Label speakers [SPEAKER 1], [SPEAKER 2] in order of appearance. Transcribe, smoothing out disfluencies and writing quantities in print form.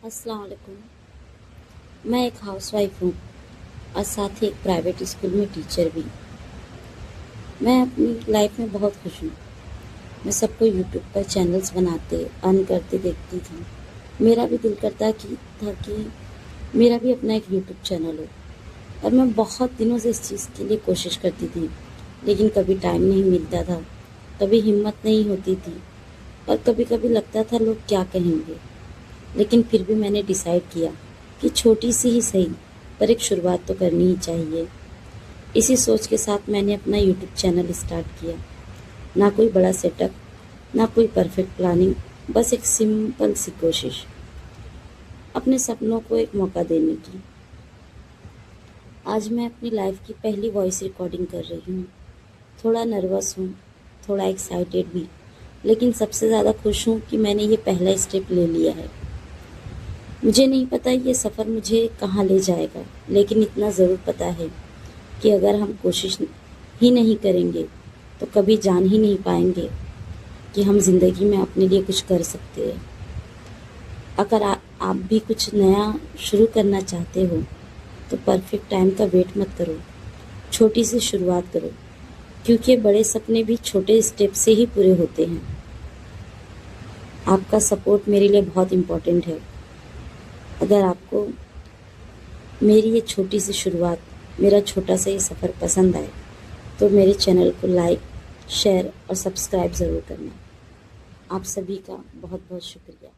[SPEAKER 1] अस्सलाम वालेकुम। मैं एक हाउसवाइफ हूँ और साथ ही एक प्राइवेट स्कूल में टीचर भी। मैं अपनी लाइफ में बहुत खुश हूँ। मैं सबको यूट्यूब पर चैनल्स बनाते अर्न करते देखती थी। मेरा भी दिल करता था कि मेरा भी अपना एक यूट्यूब चैनल हो, और मैं बहुत दिनों से इस चीज़ के लिए कोशिश करती थी, लेकिन कभी टाइम नहीं मिलता था, कभी हिम्मत नहीं होती थी, और कभी कभी लगता था लोग क्या कहेंगे। लेकिन फिर भी मैंने डिसाइड किया कि छोटी सी ही सही, पर एक शुरुआत तो करनी ही चाहिए। इसी सोच के साथ मैंने अपना यूट्यूब चैनल स्टार्ट किया। ना कोई बड़ा सेटअप, ना कोई परफेक्ट प्लानिंग, बस एक सिंपल सी कोशिश, अपने सपनों को एक मौका देने की। आज मैं अपनी लाइफ की पहली वॉइस रिकॉर्डिंग कर रही हूँ। थोड़ा नर्वस हूँ, थोड़ा एक्साइटेड भी, लेकिन सबसे ज़्यादा खुश हूँ कि मैंने ये पहला स्टेप ले लिया है। मुझे नहीं पता ये सफ़र मुझे कहाँ ले जाएगा, लेकिन इतना ज़रूर पता है कि अगर हम कोशिश ही नहीं करेंगे तो कभी जान ही नहीं पाएंगे कि हम ज़िंदगी में अपने लिए कुछ कर सकते हैं। अगर आप भी कुछ नया शुरू करना चाहते हो तो परफेक्ट टाइम का वेट मत करो, छोटी सी शुरुआत करो, क्योंकि बड़े सपने भी छोटे स्टेप से ही पूरे होते हैं। आपका सपोर्ट मेरे लिए बहुत इम्पोर्टेंट है। अगर आपको मेरी ये छोटी सी शुरुआत, मेरा छोटा सा ये सफ़र पसंद आए तो मेरे चैनल को लाइक, शेयर और सब्सक्राइब ज़रूर करना। आप सभी का बहुत बहुत शुक्रिया।